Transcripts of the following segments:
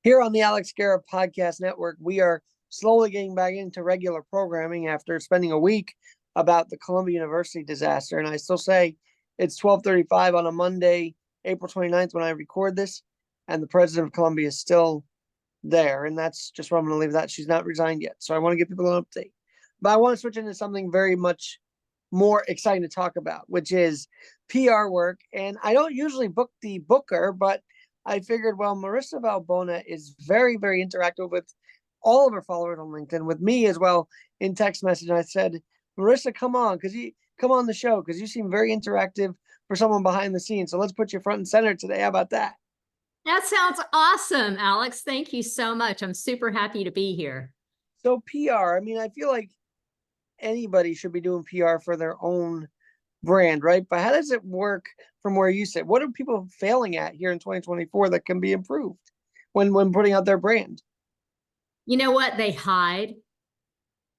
Here on the Alex Guerra Podcast Network, we are slowly getting back into regular programming after spending a week about the Columbia University disaster. And I still say it's 12:35 on a Monday, April 29th when I record this, and the president of Columbia is still there. And that's just where I'm going to leave that. She's not resigned yet. So I want to give people an update. But I want to switch into something very much more exciting to talk about, which is PR work. And I don't usually book the booker, but I figured, well, Marisa Vallbona is very, very interactive with all of her followers on LinkedIn, with me as well in text message. And I said, Marisa, come on, because you come on the show because you seem very interactive for someone behind the scenes. So let's put you front and center today. How about that? That sounds awesome, Alex. Thank you so much. I'm super happy to be here. So PR, I mean, I feel like anybody should be doing PR for their own brand, right? But how does it work from where you sit? What are people failing at here in 2024 that can be improved when putting out their brand? You know what? They hide.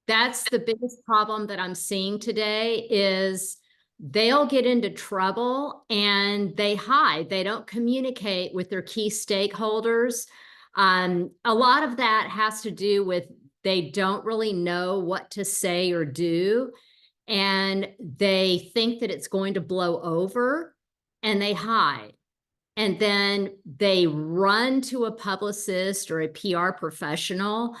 That's the biggest problem that I'm seeing today is they'll get into trouble and they hide. They don't communicate with their key stakeholders. A lot of that has to do with they don't really know what to say or do. And they think that it's going to blow over and they hide. And then they run to a publicist or a PR professional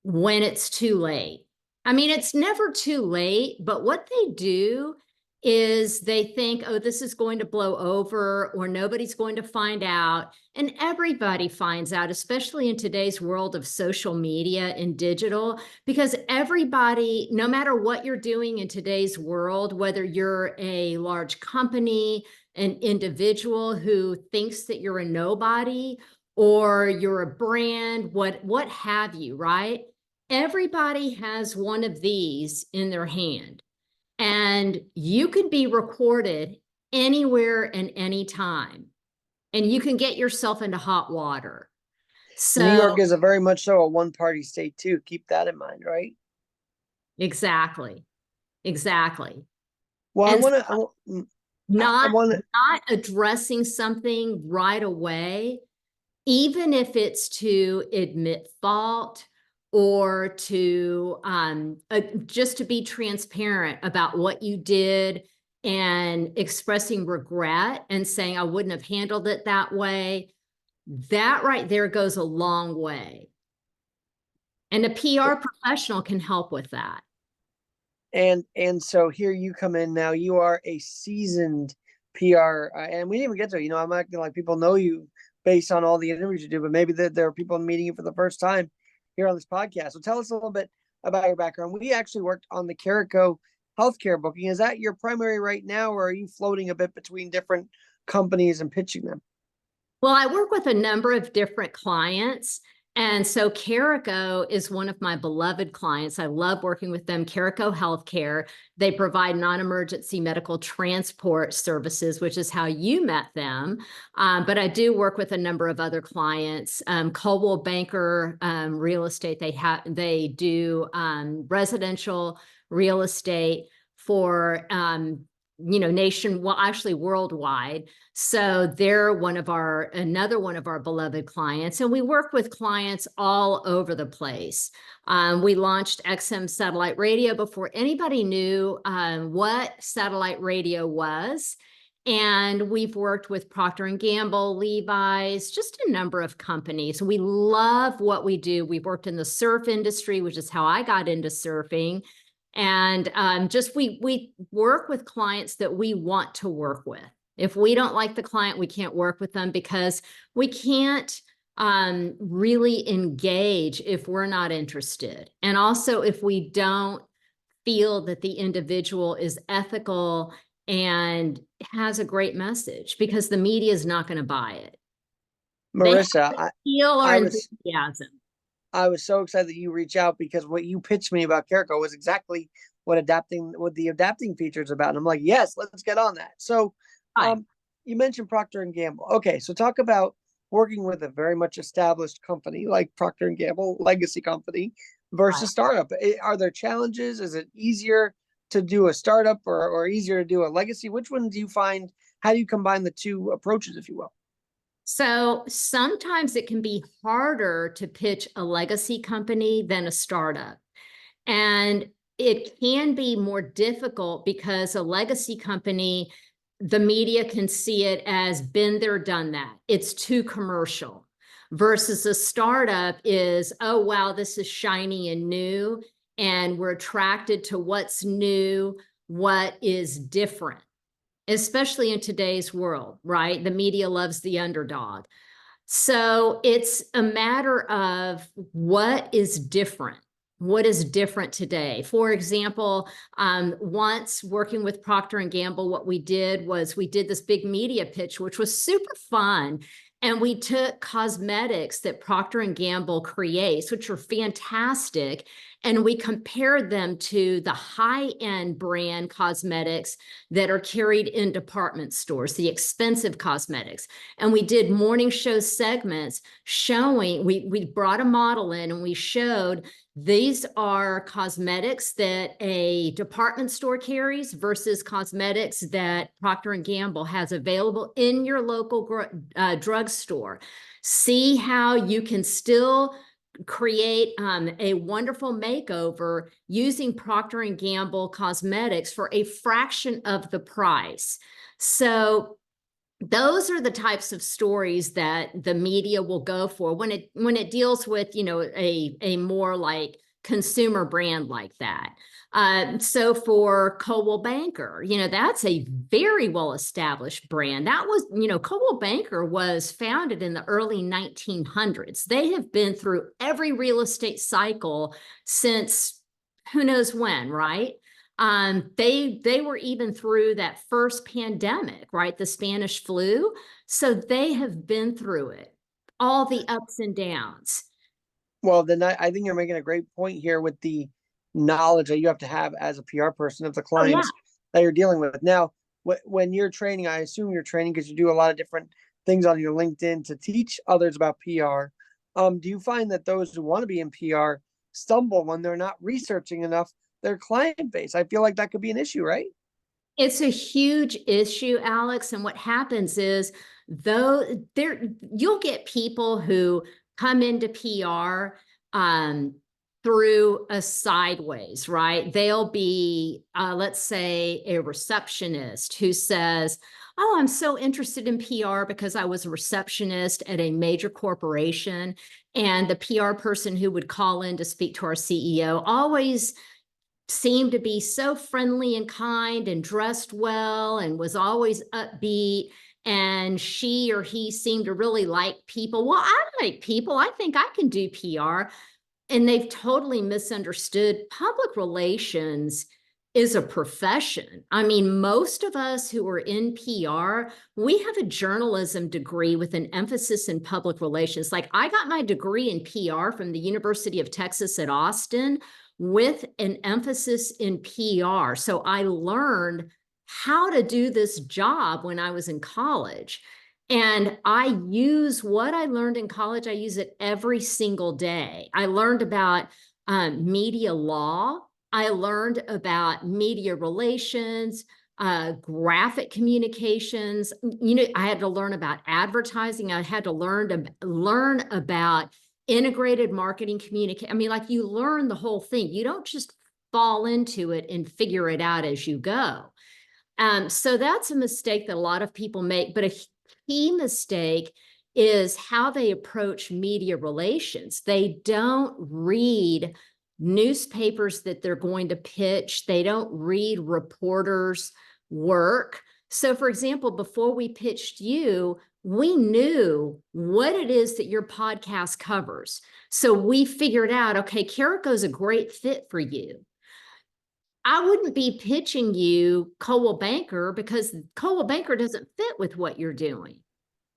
when it's too late. I mean, it's never too late, but what they do is they think, oh, this is going to blow over or nobody's going to find out. And everybody finds out, especially in today's world of social media and digital, because everybody, no matter what you're doing in today's world, whether you're a large company, an individual who thinks that you're a nobody, or you're a brand, what have you, right? Everybody has one of these in their hand. And you can be recorded anywhere and anytime. And you can get yourself into hot water. So New York is a very much so a one-party state too. Keep that in mind, right? exactly. Exactly. Well, And I not want to. not addressing something right away, even if it's to admit fault or to just to be transparent about what you did and expressing regret and saying, I wouldn't have handled it that way. That right there goes a long way. And a PR professional can help with that. And so here you come in now. You are a seasoned PR, and we didn't even get to. I'm acting like people know you based on all the interviews you do, but maybe there are people meeting you for the first time here on this podcast. So tell us a little bit about your background. We actually worked on the Carico healthcare booking. Is that your primary right now, or are you floating a bit between different companies and pitching them? Well, I work with a number of different clients. And so Carico is one of my beloved clients. I love working with them. Carico Healthcare, they provide non-emergency medical transport services, which is how you met them. But I do work with a number of other clients. Coldwell Banker Real Estate, they do residential real estate for actually worldwide. So they're another one of our beloved clients. And we work with clients all over the place. We launched XM satellite radio before anybody knew what satellite radio was. And we've worked with Procter & Gamble, Levi's, just a number of companies. We love what we do. We've worked in the surf industry, which is how I got into surfing. And we work with clients that we want to work with. If we don't like the client, we can't work with them because we can't really engage if we're not interested. And also if we don't feel that the individual is ethical and has a great message, because the media is not going to buy it. Marisa, feel or enthusiasm. I was so excited that you reach out because what you pitched me about Carico was exactly what the adapting feature is about. And I'm like, yes, let's get on that. So you mentioned Procter & Gamble. Okay, so talk about working with a very much established company like Procter & Gamble, legacy company, versus startup. Are there challenges? Is it easier to do a startup or easier to do a legacy? Which one do you find? How do you combine the two approaches, if you will? So sometimes it can be harder to pitch a legacy company than a startup. And it can be more difficult because a legacy company, the media can see it as been there, done that. It's too commercial. Versus a startup is, oh, wow, this is shiny and new. And we're attracted to what's new, what is different, especially in today's world, right? The media loves the underdog. So it's a matter of what is different. What is different today? For example, once working with Procter and Gamble, what we did was we did this big media pitch, which was super fun. And we took cosmetics that Procter and Gamble creates, which are fantastic, and we compared them to the high-end brand cosmetics that are carried in department stores, the expensive cosmetics. And we did morning show segments showing, we brought a model in and we showed these are cosmetics that a department store carries versus cosmetics that Procter and Gamble has available in your local drugstore. See how you can still create a wonderful makeover using Procter and Gamble cosmetics for a fraction of the price. So those are the types of stories that the media will go for when it deals with, you know, a more like consumer brand like that. So for Coldwell Banker, you know, that's a very well-established brand. That was, you know, Coldwell Banker was founded in the early 1900s. They have been through every real estate cycle since who knows when, right? They were even through that first pandemic, right? The Spanish flu. So they have been through it, all the ups and downs. Well, then I think you're making a great point here with the knowledge that you have to have as a PR person of the Oh, yeah. clients that you're dealing with. Now, when you're training, I assume you're training because you do a lot of different things on your LinkedIn to teach others about PR. Do you find that those who want to be in PR stumble when they're not researching enough their client base? I feel like that could be an issue, right? It's a huge issue, Alex. And what happens is, though, you'll get people who come into PR through a sideways, right? They'll be, let's say, a receptionist who says, oh, I'm so interested in PR because I was a receptionist at a major corporation. And the PR person who would call in to speak to our CEO always seemed to be so friendly and kind and dressed well and was always upbeat. And she or he seemed to really like people. Well, I like people. I think I can do PR. And they've totally misunderstood public relations is a profession. I mean, most of us who are in PR, we have a journalism degree with an emphasis in public relations. Like I got my degree in PR from the University of Texas at Austin with an emphasis in PR. So I learned how to do this job when I was in college. And I use what I learned in college, I use it every single day. I learned about media law. I learned about media relations, graphic communications. You know, I had to learn about advertising. I had to learn about integrated marketing communication. I mean, like you learn the whole thing. You don't just fall into it and figure it out as you go. So that's a mistake that a lot of people make. But a key mistake is how they approach media relations. They don't read newspapers that they're going to pitch. They don't read reporters' work. So, for example, before we pitched you, we knew what it is that your podcast covers. So we figured out, okay, Carico's a great fit for you. I wouldn't be pitching you Coldwell Banker because Coldwell Banker doesn't fit with what you're doing,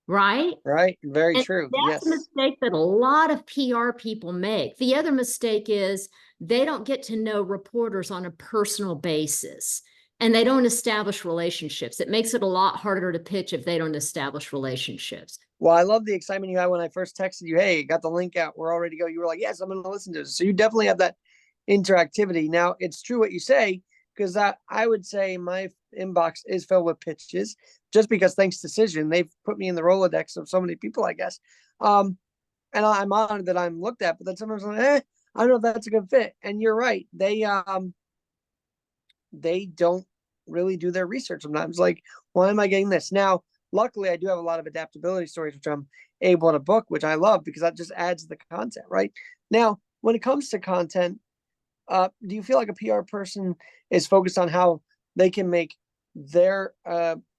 right? Right. Very And true. that's a Yes. mistake that a lot of PR people make. The other mistake is they don't get to know reporters on a personal basis and they don't establish relationships. It makes it a lot harder to pitch if they don't establish relationships. Well, I love the excitement you had when I first texted you. Hey, got the link out. We're all ready to go. You were like, yes, I'm going to listen to this. So you definitely have that interactivity. Now, it's true what you say, because I would say my inbox is filled with pitches just because thanks to Cision, they've put me in the Rolodex of so many people, I guess. And I'm honored that I'm looked at, but then sometimes I'm like, I don't know if that's a good fit. And you're right. They don't really do their research sometimes. Like, why am I getting this? Now, luckily, I do have a lot of adaptability stories, which I'm able to book, which I love because that just adds to the content, right? Now, when it comes to content, do you feel like a PR person is focused on how they can make their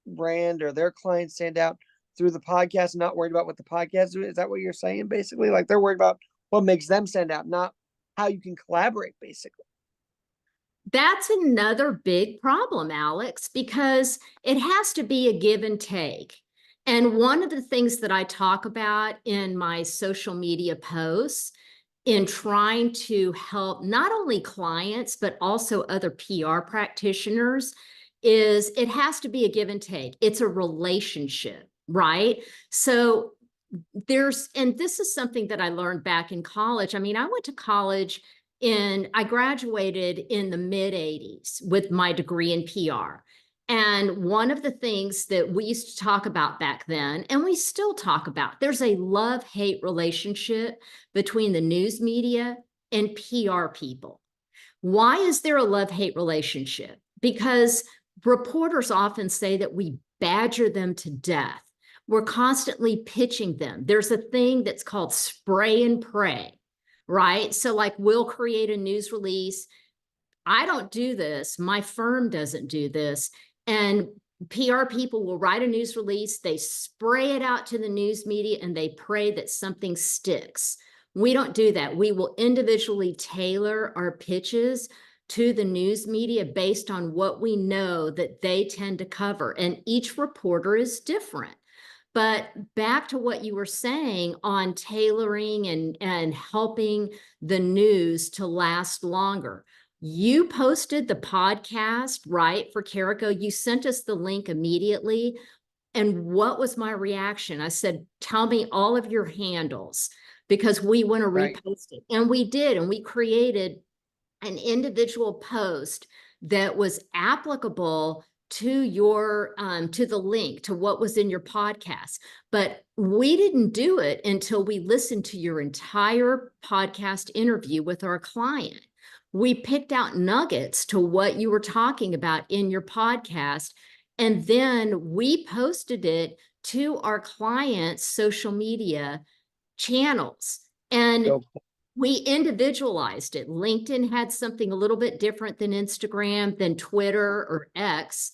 brand or their clients stand out through the podcast and not worried about what the podcast is? Is that what you're saying, basically? Like they're worried about what makes them stand out, not how you can collaborate, basically. That's another big problem, Alex, because it has to be a give and take. And one of the things that I talk about in my social media posts in trying to help not only clients, but also other PR practitioners is it has to be a give and take. It's a relationship, right? So and this is something that I learned back in college. I mean, I went to college I graduated in the mid 80s with my degree in PR. And one of the things that we used to talk about back then, and we still talk about, there's a love-hate relationship between the news media and PR people. Why is there a love-hate relationship? Because reporters often say that we badger them to death. We're constantly pitching them. There's a thing that's called spray and pray, right? So like we'll create a news release. I don't do this. My firm doesn't do this. And PR people will write a news release. They spray it out to the news media and they pray that something sticks. We don't do that. We will individually tailor our pitches to the news media based on what we know that they tend to cover. And each reporter is different. But back to what you were saying on tailoring and helping the news to last longer. You posted the podcast, right, for Carico. You sent us the link immediately. And what was my reaction? I said, tell me all of your handles because we want to repost it. And we did. And we created an individual post that was applicable to your to the link to what was in your podcast. But we didn't do it until we listened to your entire podcast interview with our client. We picked out nuggets to what you were talking about in your podcast, and then we posted it to our clients' social media channels. And we individualized it. LinkedIn had something a little bit different than Instagram, than Twitter or X.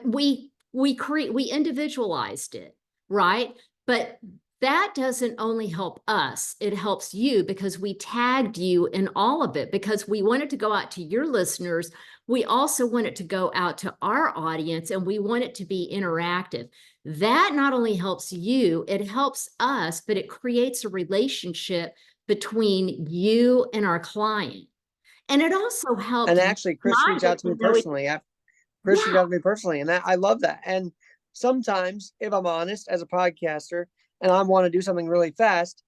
We individualized it, right? But that doesn't only help us, it helps you because we tagged you in all of it because we wanted to go out to your listeners. We also want it to go out to our audience and we want it to be interactive. That not only helps you, it helps us, but it creates a relationship between you and our client. And it also helped. And actually, Chris reached out to me personally. Chris reached out to me personally, and I love that. And sometimes, if I'm honest, as a podcaster, and I want to do something really fast,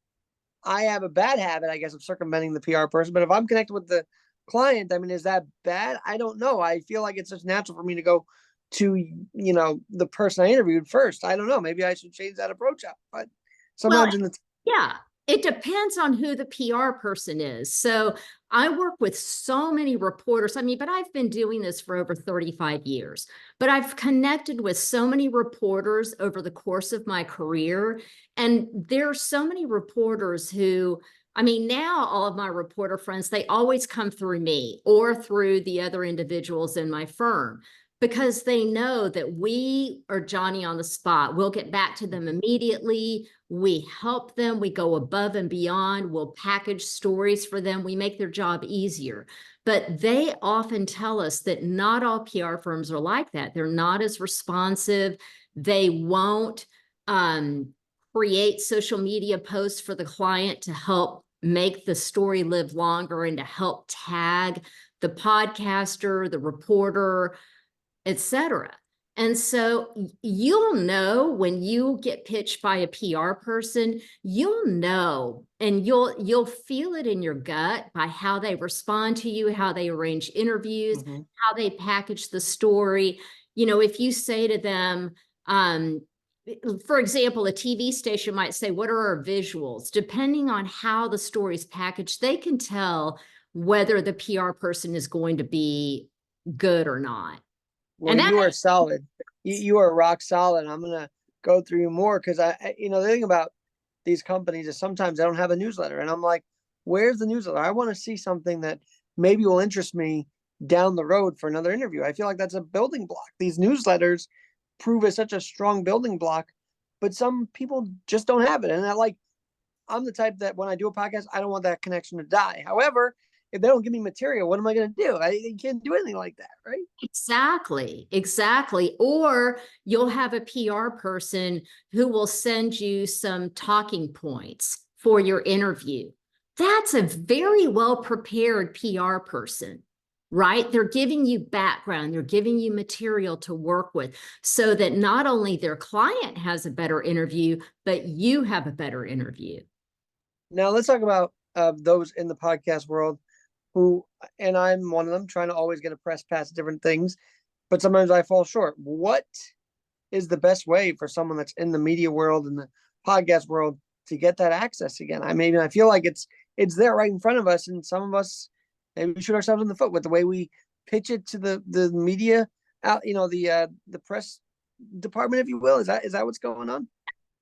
I have a bad habit, I guess, of circumventing the PR person. But if I'm connected with the client, I mean, is that bad? I don't know. I feel like it's just natural for me to go to, the person I interviewed first. I don't know. Maybe I should change that approach up. But sometimes yeah, it depends on who the PR person is. So I work with so many reporters. I mean, but I've been doing this for over 35 years, but I've connected with so many reporters over the course of my career. And there are so many reporters who, I mean, now all of my reporter friends, they always come through me or through the other individuals in my firm because they know that we are Johnny on the spot. We'll get back to them immediately. We help them. We go above and beyond. We'll package stories for them. We make their job easier. But they often tell us that not all PR firms are like that. They're not as responsive. They won't create social media posts for the client to help make the story live longer and to help tag the podcaster, the reporter, etc. And so you'll know when you get pitched by a PR person, you'll know, and you'll feel it in your gut by how they respond to you, how they arrange interviews, Mhm. how they package the story. You know, if you say to them, for example, a TV station might say, what are our visuals? Depending on how the story is packaged, they can tell whether the PR person is going to be good or not. Well, And that you are solid. You are rock solid. I'm gonna go through you more because the thing about these companies is sometimes I don't have a newsletter, and I'm like, where's the newsletter? I want to see something that maybe will interest me down the road for another interview. I feel like that's a building block. These newsletters prove as such a strong building block, but some people just don't have it. And I'm the type that when I do a podcast, I don't want that connection to die. However, if they don't give me material, what am I going to do? I can't do anything like that, right? Exactly, exactly. Or you'll have a PR person who will send you some talking points for your interview. That's a very well prepared PR person, right? They're giving you background, they're giving you material to work with so that not only their client has a better interview, but you have a better interview. Now let's talk about those in the podcast world who, and I'm one of them, trying to always get a press pass at different things, but sometimes I fall short. What is the best way for someone that's in the media world and the podcast world to get that access again? I mean, I feel like it's there right in front of us, and some of us maybe we shoot ourselves in the foot with the way we pitch it to the media out, the press department, if you will. Is that what's going on?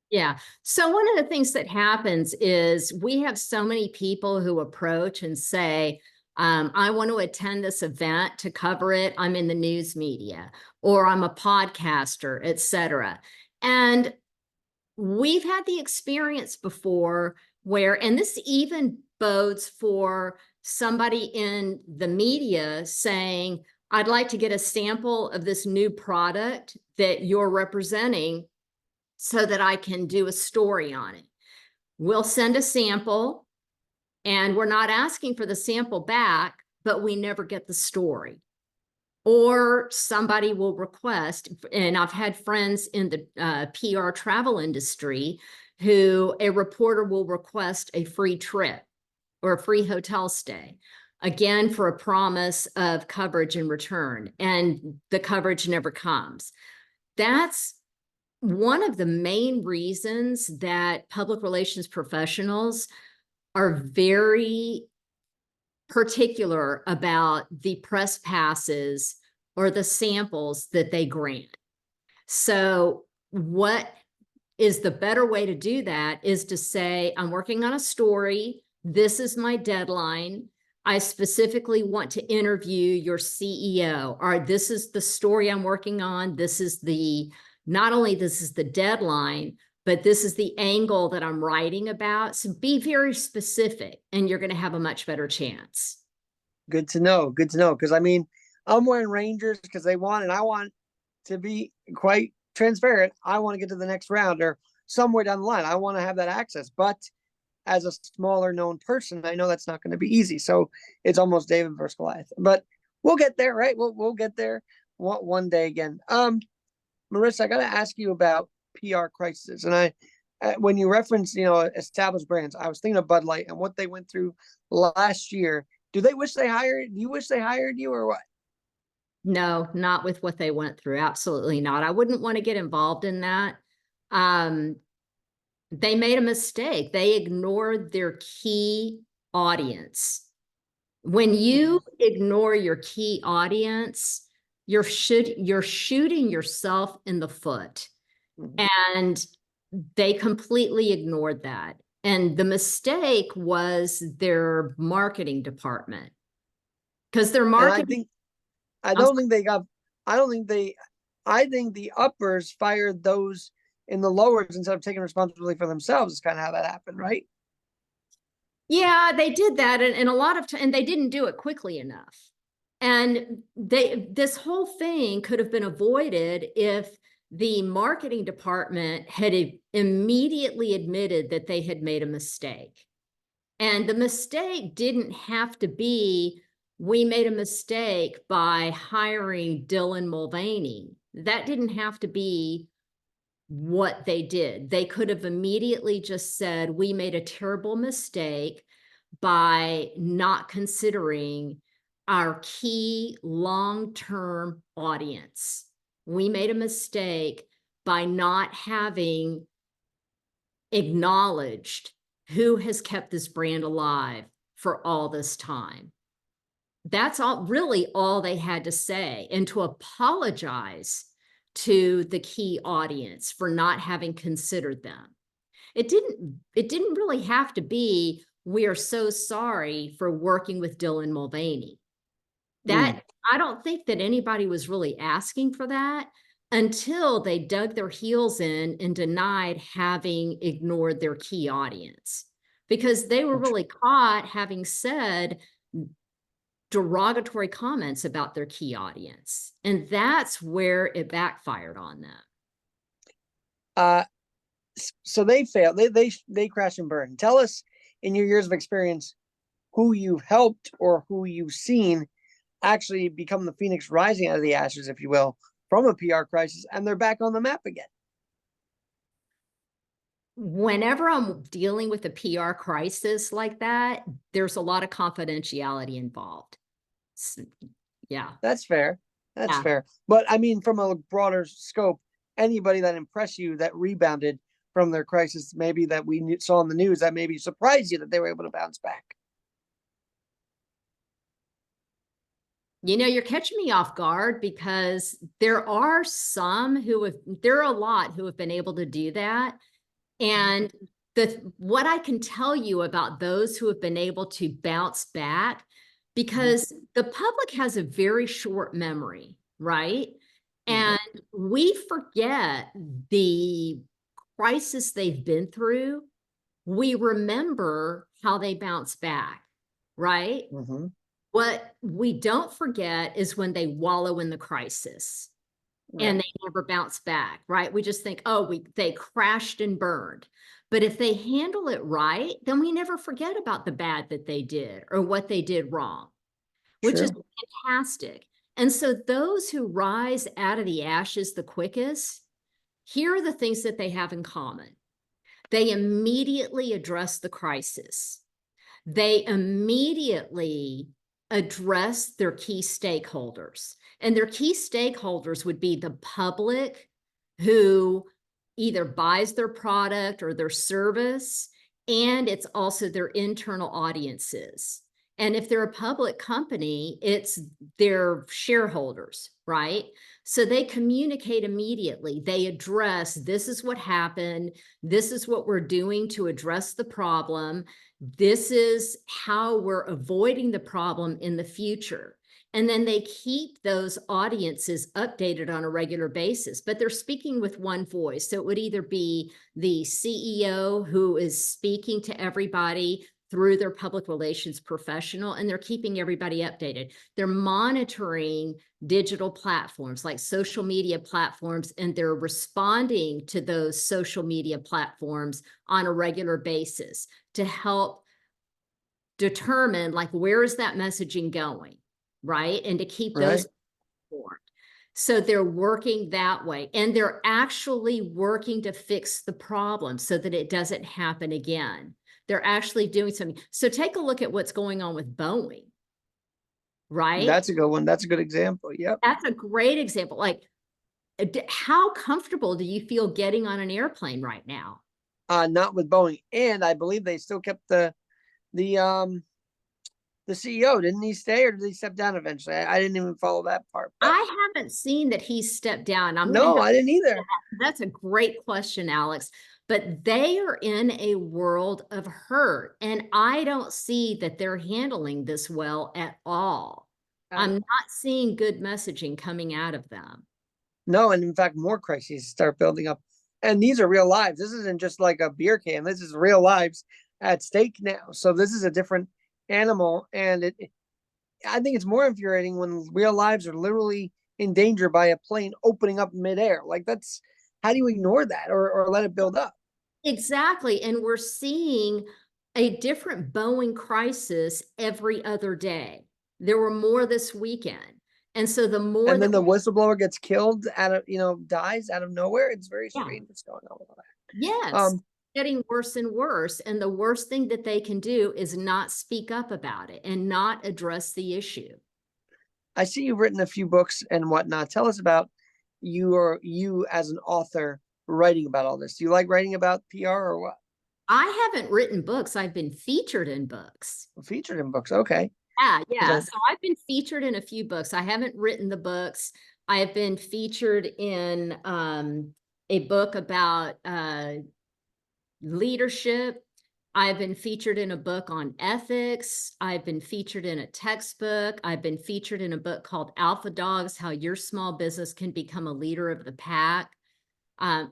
Yeah. So one of the things that happens is we have so many people who approach and say, I want to attend this event to cover it. I'm in the news media, or I'm a podcaster, etc. And we've had the experience before where, and this even bodes for somebody in the media saying, I'd like to get a sample of this new product that you're representing so that I can do a story on it. We'll send a sample, and we're not asking for the sample back, but we never get the story. Or somebody will request, and I've had friends in the PR travel industry who a reporter will request a free trip or a free hotel stay, again, for a promise of coverage in return, and the coverage never comes. That's one of the main reasons that public relations professionals are very particular about the press passes or the samples that they grant. So what is the better way to do that is to say, I'm working on a story. This is my deadline. I specifically want to interview your CEO, or this is the story I'm working on. This is not only this is the deadline, but this is the angle that I'm writing about. So be very specific, and you're going to have a much better chance. Good to know. Good to know. Because I mean, I'm wearing Rangers because they want, and I want to be quite transparent. I want to get to the next round or somewhere down the line. I want to have that access. But as a smaller known person, I know that's not going to be easy. So it's almost David versus Goliath. But we'll get there, right? We'll get there one day again. Marisa, I got to ask you about PR crisis, and when you reference established brands, I was thinking of Bud Light and what they went through last year. Do they wish they hired? Do you wish they hired you, or what? No, not with what they went through. Absolutely not. I wouldn't want to get involved in that. They made a mistake. They ignored their key audience. When you ignore your key audience, you're shooting yourself in the foot. Mhm. And they completely ignored that. And the mistake was their marketing department, because their And I marketing. think I don't think they got. I don't think they. I think the uppers fired those in the lowers instead of taking responsibility for themselves. Is kind of how that happened, right? Yeah, they did that, and a lot of time, and they didn't do it quickly enough. And this whole thing could have been avoided if the marketing department had immediately admitted that they had made a mistake. And the mistake didn't have to be, we made a mistake by hiring Dylan Mulvaney. That didn't have to be what they did. They could have immediately just said, we made a terrible mistake by not considering our key long-term audience. We made a mistake by not having acknowledged who has kept this brand alive for all this time. That's really all they had to say, and to apologize to the key audience for not having considered them. It didn't really have to be, we are so sorry for working with Dylan Mulvaney. That I don't think that anybody was really asking for that until they dug their heels in and denied having ignored their key audience, because they were really caught having said derogatory comments about their key audience. And that's where it backfired on them. So they failed. They crash and burn. Tell us, in your years of experience, who you've helped or who you've seen actually become the phoenix rising out of the ashes, if you will, from a PR crisis, and they're back on the map again. Whenever I'm dealing with a PR crisis like that, there's a lot of confidentiality involved. Yeah. That's fair. That's Yeah. fair. But I mean, from a broader scope, anybody that impressed you that rebounded from their crisis, maybe that we saw in the news, that maybe surprised you that they were able to bounce back. You know, you're catching me off guard, because there are a lot who have been able to do that. And what I can tell you about those who have been able to bounce back, because the public has a very short memory, right? And we forget the crisis they've been through. We remember how they bounce back, right? What we don't forget is when they wallow in the crisis and they never bounce back, right? We just think, oh, they crashed and burned. But if they handle it right, then we never forget about the bad that they did or what they did wrong, which is fantastic. And so those who rise out of the ashes the quickest, here are the things that they have in common. They immediately address the crisis. They immediately address their key stakeholders. And their key stakeholders would be the public, who either buys their product or their service, and it's also their internal audiences. And if they're a public company, it's their shareholders, right? So they communicate immediately. They address, this is what happened. This is what we're doing to address the problem. This is how we're avoiding the problem in the future. And then they keep those audiences updated on a regular basis, but they're speaking with one voice. So it would either be the CEO who is speaking to everybody through their public relations professional, and they're keeping everybody updated. They're monitoring digital platforms like social media platforms, and they're responding to those social media platforms on a regular basis to help determine, like, where is that messaging going, right? And to keep those informed. So they're working that way, and they're actually working to fix the problem so that it doesn't happen again. They're actually doing something. So take a look at what's going on with Boeing, right? That's a good one. That's a good example. Yep. That's a great example. Like, how comfortable do you feel getting on an airplane right now? Not with Boeing. And I believe they still kept the CEO. Didn't he stay, or did he step down eventually? I didn't even follow that part. But I haven't seen that he stepped down. no, I didn't either. That's a great question, Alex. But they are in a world of hurt, and I don't see that they're handling this well at all. I'm not seeing good messaging coming out of them. No, and in fact, more crises start building up. And these are real lives. This isn't just like a beer can. This is real lives at stake now. So this is a different animal. And I think it's more infuriating when real lives are literally in danger by a plane opening up midair. Like, how do you ignore that or let it build up? Exactly. And we're seeing a different Boeing crisis every other day. There were more this weekend. And so the more And then that, the whistleblower gets killed out of, dies out of nowhere. It's very yeah, strange what's going on with all that. yes, getting worse and worse. And the worst thing that they can do is not speak up about it and not address the issue. I see you've written a few books and whatnot. Tell us about you as an author writing about all this. Do you like writing about PR or what? I haven't written books. I've been featured in books. Featured in books. Okay. Yeah. So I've been featured in a few books. I haven't written the books. I have been featured in a book about leadership. I've been featured in a book on ethics. I've been featured in a textbook. I've been featured in a book called Alpha Dogs, How Your Small Business Can Become a Leader of the Pack,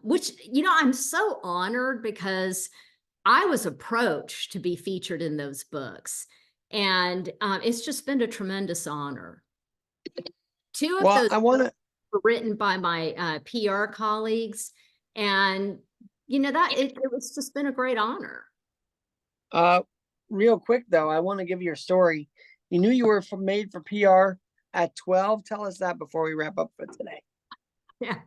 which, I'm so honored because I was approached to be featured in those books. And it's just been a tremendous honor. Two of Well, those I want to. were written by my PR colleagues. And, that it was just been a great honor. Real quick though, I want to give you your story. You knew you were made for PR at 12. Tell us that before we wrap up for today. Yeah.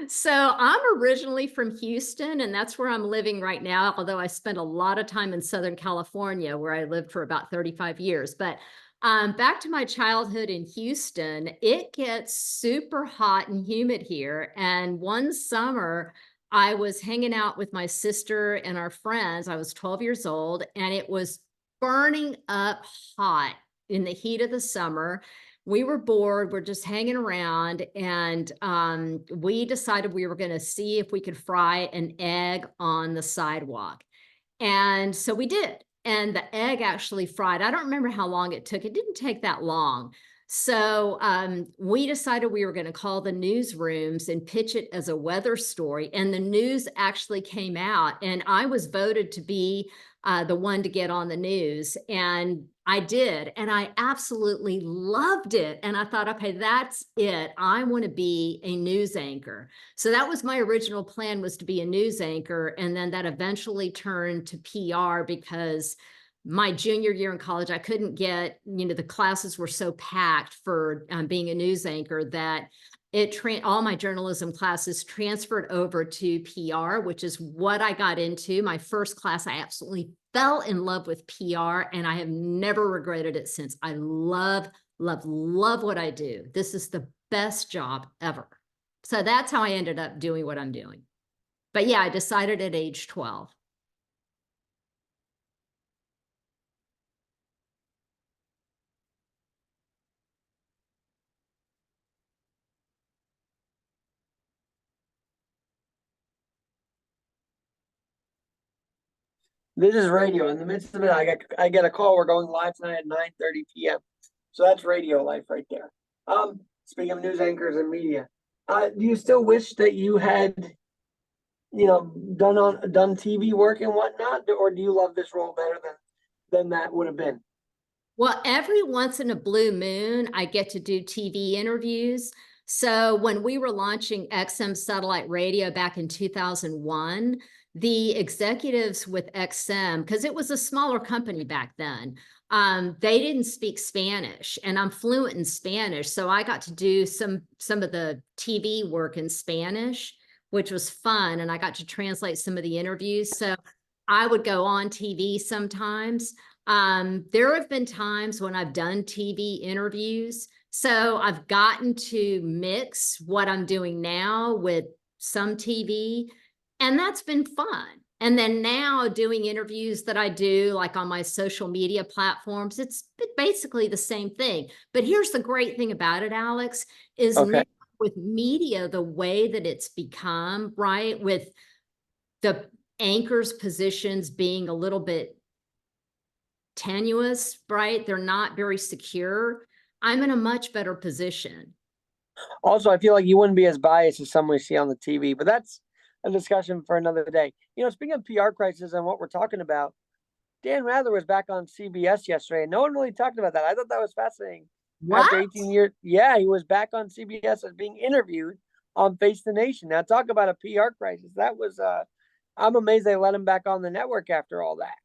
So I'm originally from Houston, and that's where I'm living right now, although I spent a lot of time in Southern California, where I lived for about 35 years. But back to my childhood in Houston, it gets super hot and humid here. And one summer, I was hanging out with my sister and our friends. I was 12 years old, and it was burning up hot in the heat of the summer. We were bored. We're just hanging around, and we decided we were going to see if we could fry an egg on the sidewalk. And so we did. And the egg actually fried. I don't remember how long it took. It didn't take that long. So we decided we were going to call the newsrooms and pitch it as a weather story. And the news actually came out, and I was voted to be the one to get on the news. And I did. And I absolutely loved it. And I thought, okay, that's it. I want to be a news anchor. So that was my original plan, was to be a news anchor. And then that eventually turned to PR because my junior year in college, I couldn't get, the classes were so packed for being a news anchor that all my journalism classes transferred over to PR, which is what I got into. My first class, I absolutely fell in love with PR, and I have never regretted it since. I love, love, love what I do. This is the best job ever. So that's how I ended up doing what I'm doing. But yeah, I decided at age 12. This is radio. In the midst of it, I get a call. We're going live tonight at 9:30 p.m. So that's radio life right there. Speaking of news anchors and media, do you still wish that you had, done TV work and whatnot, or do you love this role better than that would have been? Well, every once in a blue moon, I get to do TV interviews. So when we were launching XM satellite radio back in 2001, the executives with XM, because it was a smaller company back then, they didn't speak Spanish, and I'm fluent in Spanish. So I got to do some of the TV work in Spanish, which was fun. And I got to translate some of the interviews. So I would go on TV sometimes. There have been times when I've done TV interviews. So I've gotten to mix what I'm doing now with some TV, and that's been fun. And then now doing interviews that I do like on my social media platforms, it's basically the same thing. But here's the great thing about it, Alex, is now with media, the way that it's become, right, with the anchors positions being a little bit tenuous, right? They're not very secure. I'm in a much better position. Also, I feel like you wouldn't be as biased as some we see on the TV, but that's a discussion for another day. Speaking of PR crisis and what we're talking about, Dan Rather was back on CBS yesterday, and no one really talked about that. I thought that was fascinating. What? After 18 years, yeah, he was back on CBS as being interviewed on Face the Nation. Now, talk about a PR crisis. That was, I'm amazed they let him back on the network after all that.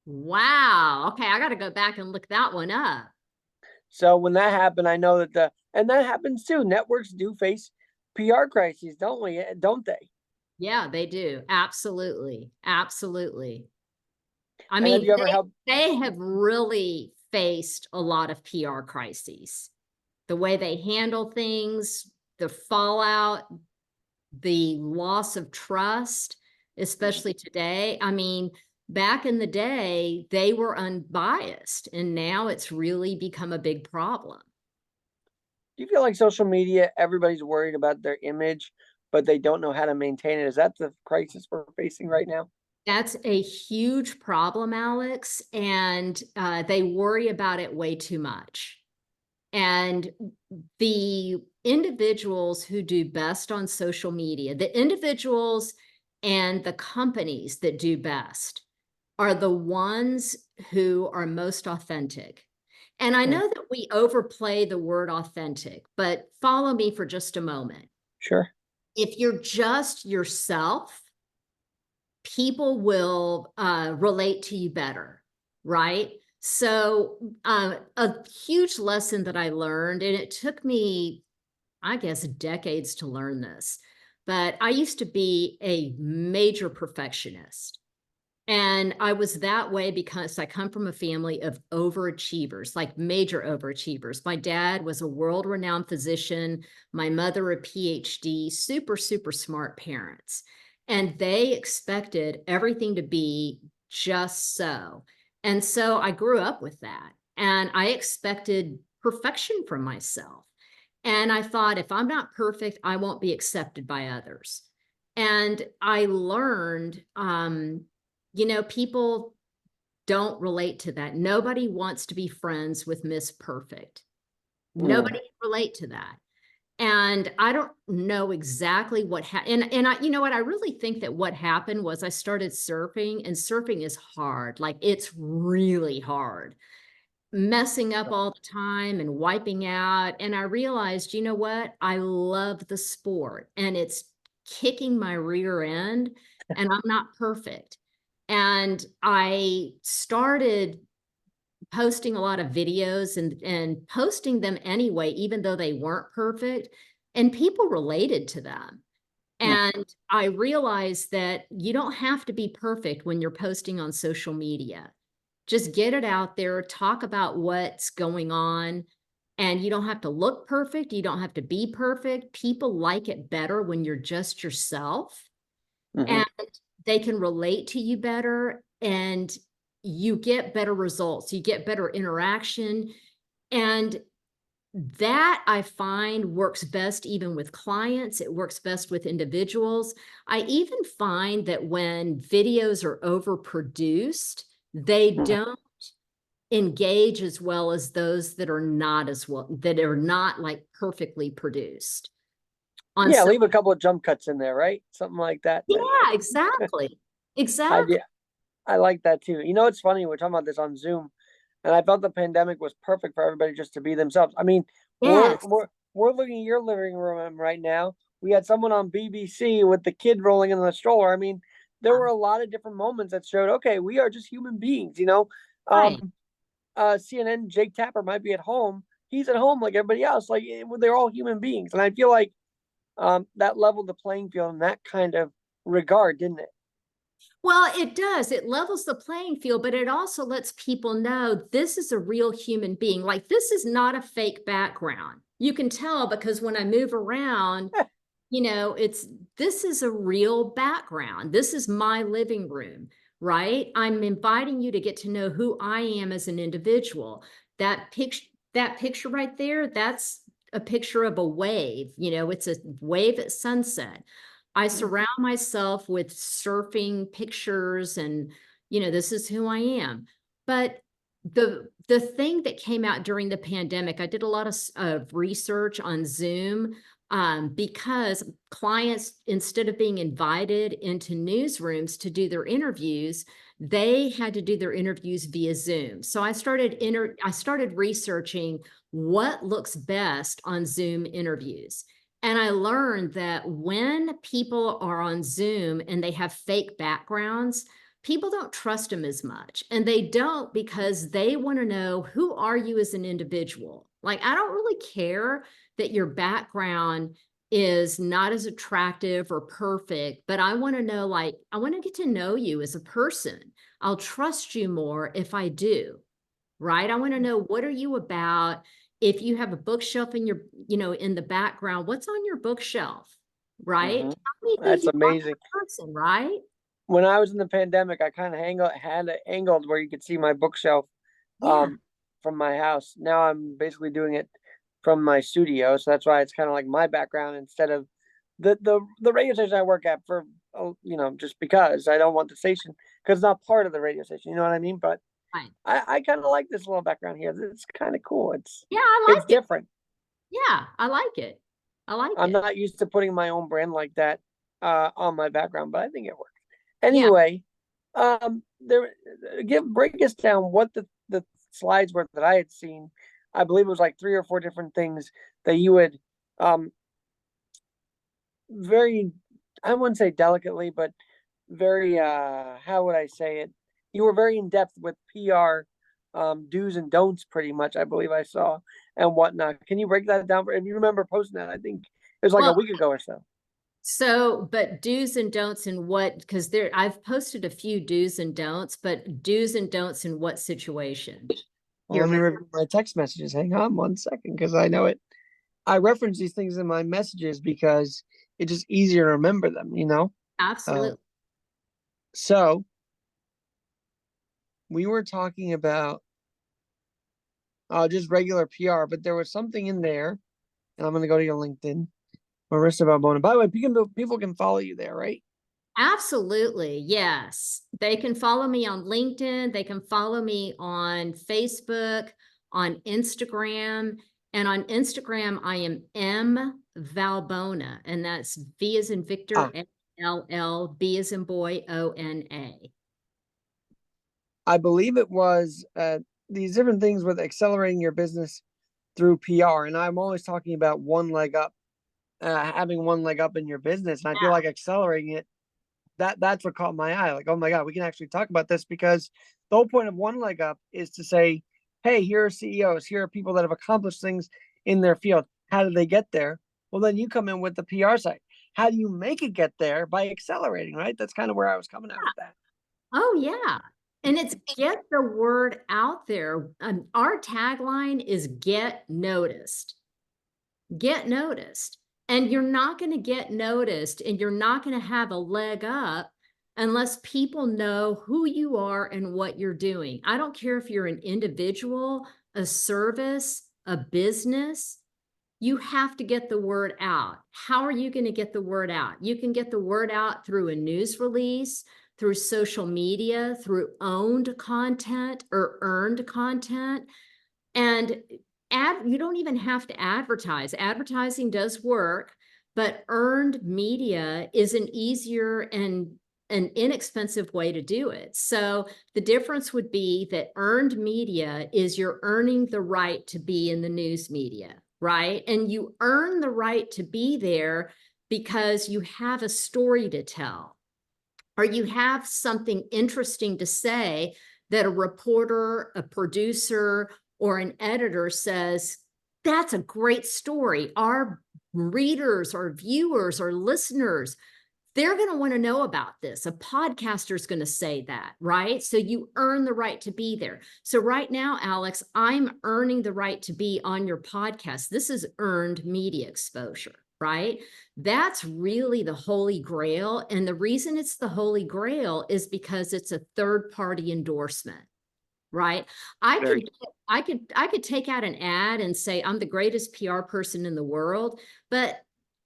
Wow. Okay, I got to go back and look that one up. So when that happened, I know that and that happens too. Networks do face PR crises, don't they? Yeah, they do. Absolutely. Absolutely. I And have mean, you ever helped? they have really faced a lot of PR crises. The way they handle things, the fallout, the loss of trust, especially today. I mean, back in the day, they were unbiased, and now it's really become a big problem. Do you feel like social media, everybody's worried about their image, but they don't know how to maintain it? Is that the crisis we're facing right now? That's a huge problem, Alex, and they worry about it way too much. And the individuals who do best on social media, the individuals and the companies that do best are the ones who are most authentic. And I Mm, know that we overplay the word authentic, but follow me for just a moment. sure. If you're just yourself, people will relate to you better, right? So a huge lesson that I learned, and it took me, I guess, decades to learn this, but I used to be a major perfectionist. And I was that way because I come from a family of overachievers, like major overachievers. My dad was a world-renowned physician, my mother a PhD, super, super smart parents. And they expected everything to be just so. And so I grew up with that. And I expected perfection from myself. And I thought, if I'm not perfect, I won't be accepted by others. And I learned, people don't relate to that. Nobody wants to be friends with Miss Perfect. Mm, Nobody can relate to that. And I don't know exactly what happened. And I, you know what? I really think that what happened was I started surfing, and surfing is hard. Like, it's really hard, messing up all the time and wiping out. And I realized, you know what? I love the sport, and it's kicking my rear end, and I'm not perfect. And I started posting a lot of videos and posting them anyway, even though they weren't perfect, and people related to them. mm, And I realized that you don't have to be perfect when you're posting on social media. Just get it out there, talk about what's going on, and you don't have to look perfect. You don't have to be perfect. People like it better when you're just yourself, hmm. and they can relate to you better, and you get better results. You get better interaction. And that, I find, works best even with clients. It works best with individuals. I even find that when videos are overproduced, they Mm. don't engage as well as those that are not as well, that are not like perfectly produced on Yeah, so. leave a couple of jump cuts in there, right? Something like that. Yeah, exactly. I Exactly. do. I like that too. You know, it's funny. We're talking about this on Zoom, and I felt the pandemic was perfect for everybody just to be themselves. I mean, we're Yes. we're we're looking at your living room right now. We had someone on BBC with the kid rolling in the stroller. I mean, there were a lot of different moments that showed, okay, we are just human beings. Right. CNN Jake Tapper might be at home. He's at home like everybody else. Like they're all human beings, and I feel like that leveled the playing field in that kind of regard, didn't it? Well, it does. It levels the playing field, but it also lets people know this is a real human being. Like, this is not a fake background. You can tell because when I move around, it's, this is a real background. This is my living room, right? I'm inviting you to get to know who I am as an individual. That picture right there, that's a picture of a wave. It's a wave at sunset. I surround myself with surfing pictures, and this is who I am. But the thing that came out during the pandemic, I did a lot of research on Zoom, because clients, instead of being invited into newsrooms to do their interviews, they had to do their interviews via Zoom. So I started researching what looks best on Zoom interviews. And I learned that when people are on Zoom and they have fake backgrounds, people don't trust them as much. And they don't because they want to know, who are you as an individual? Like, I don't really care that your background is not as attractive or perfect, but I want to know, like, I want to get to know you as a person. I'll trust you more if I do, right? I want to know, what are you about? If you have a bookshelf in your, in the background, what's on your bookshelf, right? Mhm. Tell me who That's you are as amazing. a person, right? When I was in the pandemic, I kind of had it angled where you could see my bookshelf Yeah. from my house. Now I'm basically doing it from my studio, so that's why it's kind of like my background instead of the radio station I work at for just because I don't want the station because it's not part of the radio station. You know what I mean? But Right. I kind of like this little background here. It's kind of cool. Yeah, I It's like it. different. Yeah, I like it. I like I'm it. not used to putting my own brand like that on my background, but I think it works. Yeah, Anyway, there break us down what the slides were that I had seen. I believe it was like 3 or 4 different things that you would very, I wouldn't say delicately, but very how would I say it? You were very in depth with PR do's and don'ts pretty much, I believe I saw and whatnot. Can you break that down if you remember posting that? I think it was like a well, week ago or so. so, but do's and don'ts in what, because I've posted a few do's and don'ts, but do's and don'ts in what situation? Well, You let me remember? review my text messages. Hang on 1 second, because I know it. I reference these things in my messages because it's just easier to remember them. Uh, Absolutely. so we were talking about just regular PR, but there was something in there, and I'm gonna go to your LinkedIn, Marisa Vallbona. By the way, people can follow you there, right? Absolutely. Yes. They can follow me on LinkedIn. They can follow me on Facebook, on Instagram. And on Instagram, I am M Vallbona, and that's V as in Victor, Ah, L, B as in boy, ONA. I believe it was these different things with accelerating your business through PR, and I'm always talking about one leg up, having one leg up in your business, and I feel like accelerating it that's what caught my eye. Like, oh my God, we can actually talk about this because the whole point of one leg up is to say, hey, here are CEOs, here are people that have accomplished things in their field. How did they get there? Well, then you come in with the PR side. How do you make it get there? By accelerating, right? That's kind of where I was coming at with that. Oh, yeah. And it's get the word out there. Our tagline is get noticed. Get noticed. And you're not going to get noticed and you're not going to have a leg up unless people know who you are and what you're doing. I don't care if you're an individual, a service, a business. You have to get the word out. How are you going to get the word out? You can get the word out through a news release, through social media, through owned content or earned content. And you don't even have to advertise. Advertising does work, but earned media is an easier and an inexpensive way to do it. So the difference would be that earned media is you're earning the right to be in the news media, right? And you earn the right to be there because you have a story to tell or you have something interesting to say that a reporter, a producer, or an editor says, that's a great story. Our readers or viewers or listeners, they're going to want to know about this. A podcaster is going to say that, right? So you earn the right to be there. So right now, Alex, I'm earning the right to be on your podcast. This is earned media exposure, right? That's really the holy grail. And the reason it's the holy grail is because it's a third-party endorsement. Right. Very. I could take out an ad and say, I'm the greatest PR person in the world, but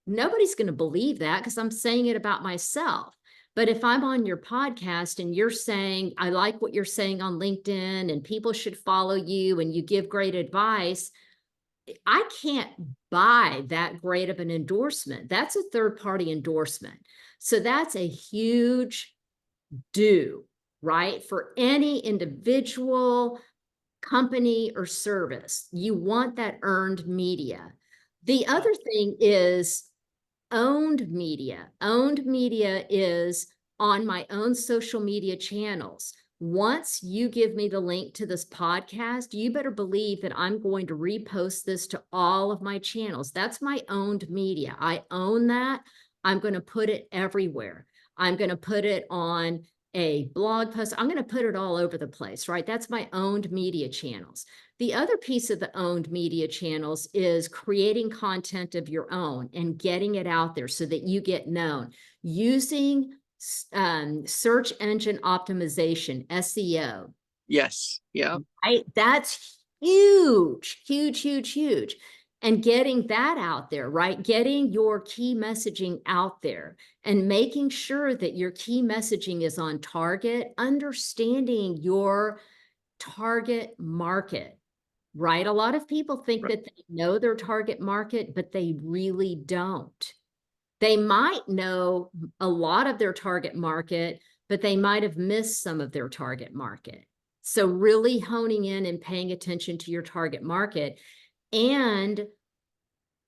nobody's going to believe that because I'm saying it about myself. But if I'm on your podcast and you're saying, I like what you're saying on LinkedIn and people should follow you and you give great advice, I can't buy that great of an endorsement. That's a third-party endorsement. So that's a huge do, right? For any individual, company, or service, you want that earned media. The other thing is owned media. Owned media is on my own social media channels. Once you give me the link to this podcast, you better believe that I'm going to repost this to all of my channels. That's my owned media. I own that. I'm going to put it everywhere. I'm going to put it on a blog post. I'm going to put it all over the place, right? That's my owned media channels. The other piece of the owned media channels is creating content of your own and getting it out there so that you get known using search engine optimization, SEO. Yes. Yeah. Right? That's huge, huge, huge, huge. And getting that out there, right? Getting your key messaging out there and making sure that your key messaging is on target, understanding your target market, right? A lot of people think that they know their target market, but they really don't. They might know a lot of their target market, but they might have missed some of their target market. So really honing in and paying attention to your target market and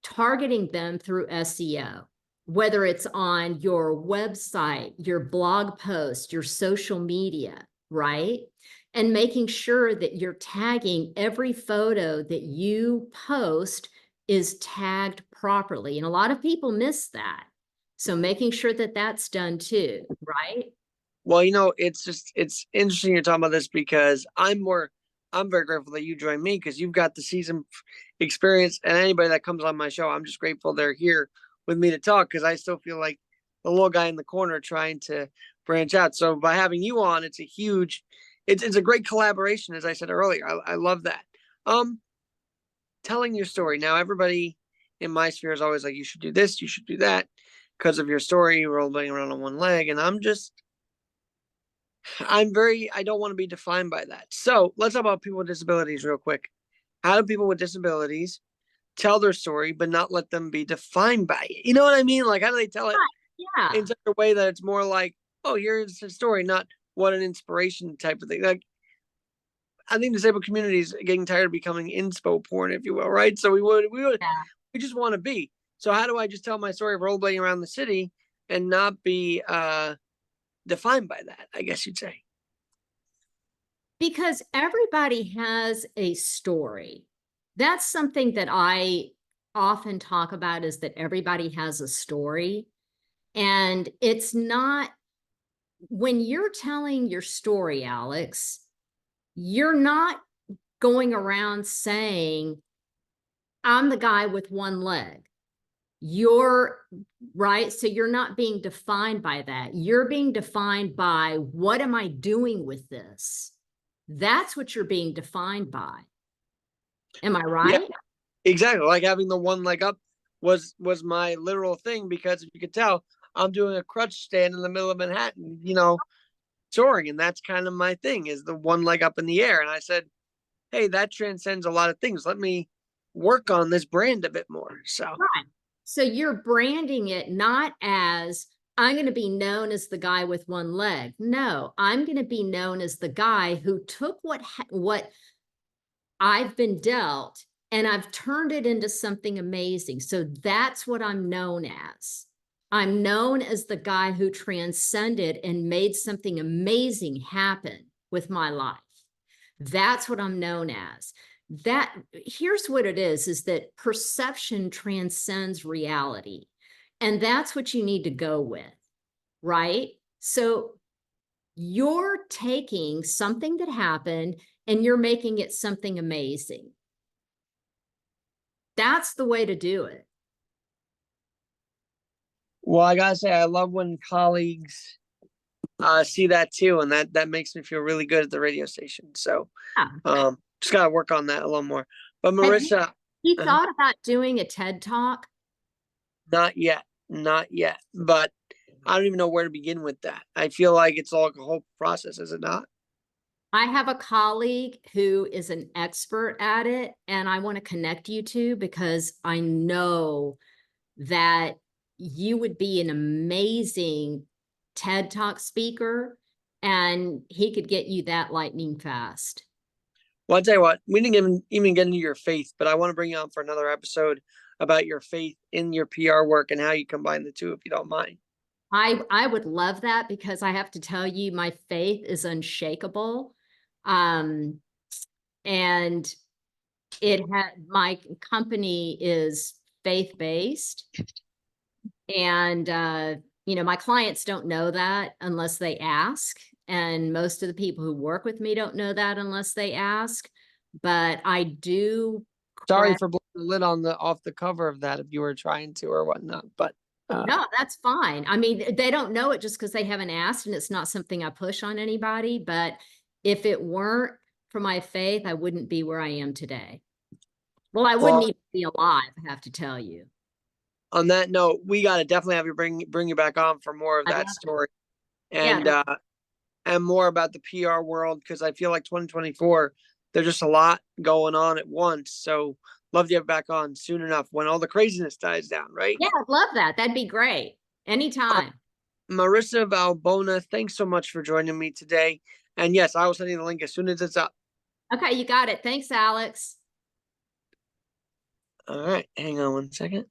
targeting them through SEO, whether it's on your website, your blog post, your social media, right? And making sure that you're tagging every photo that you post is tagged properly. And a lot of people miss that. So making sure that that's done too, right? Well, it's interesting you're talking about this because I'm very grateful that you joined me because you've got the season experience, and anybody that comes on my show, I'm just grateful they're here with me to talk because I still feel like the little guy in the corner trying to branch out. So by having you on, it's a great collaboration, as I said earlier. I love that. Telling your story. Now, everybody in my sphere is always like, you should do this, you should do that because of your story, rolling around on one leg. And I don't want to be defined by that. So let's talk about people with disabilities real quick. How do people with disabilities tell their story, but not let them be defined by it? You know what I mean? Like, how do they tell it Yeah. in such a way that it's more like, oh, here's a story, not what an inspiration type of thing. Like, I think the disabled community is getting tired of becoming inspo porn, if you will, right? So we just want to be. So how do I just tell my story of rollerblading around the city and not be defined by that, I guess you'd say? Because everybody has a story. That's something that I often talk about, is that everybody has a story. And it's not, when you're telling your story, Alex, you're not going around saying, I'm the guy with one leg. You're right. So you're not being defined by that. You're being defined by, what am I doing with this? That's what you're being defined by. Am I right? Yeah, exactly. Like having the one leg up was my literal thing because if you could tell, I'm doing a crutch stand in the middle of Manhattan, touring, and that's kind of my thing is the one leg up in the air. And I said, hey, that transcends a lot of things. Let me work on this brand a bit more. So Right. So you're branding it not as, I'm going to be known as the guy with one leg. No, I'm going to be known as the guy who took what I've been dealt and I've turned it into something amazing. So that's what I'm known as. I'm known as the guy who transcended and made something amazing happen with my life. That's what I'm known as. That, here's what it is that perception transcends reality. And that's what you need to go with, right? So you're taking something that happened and you're making it something amazing. That's the way to do it. well, I gotta say, I love when colleagues see that too, and that makes me feel really good at the radio station. So Yeah. just gotta work on that a little more. But Have Marisa, you thought about doing a TED Talk? not yet, not yet. But I don't even know where to begin with that. I feel like it's all a whole process, is it not? I have a colleague who is an expert at it, and I want to connect you to, because I know that you would be an amazing TED Talk speaker, and he could get you that lightning fast. Well, I'll tell you what, we didn't even get into your faith, but I want to bring you on for another episode about your faith in your PR work and how you combine the two, if you don't mind. I would love that because I have to tell you, my faith is unshakable. And my company is faith-based. And, my clients don't know that unless they ask. And most of the people who work with me don't know that unless they ask. But I do. Sorry for blowing the lid on off the cover of that if you were trying to or whatnot, but No, that's fine. I mean, they don't know it just because they haven't asked, and it's not something I push on anybody. But if it weren't for my faith, I wouldn't be where I am today. Well, I wouldn't even be alive, I have to tell you. On that note, we got to definitely have you bring you back on for more of I'd that love story Yeah, and more about the PR world, because I feel like 2024, there's just a lot going on at once. So love to have you back on soon enough when all the craziness dies down, right? yeah, I'd love that. That'd be great. Anytime. Marisa Vallbona, thanks so much for joining me today. And yes, I will send you the link as soon as it's up. Okay, you got it. Thanks, Alex. All right, hang on one second.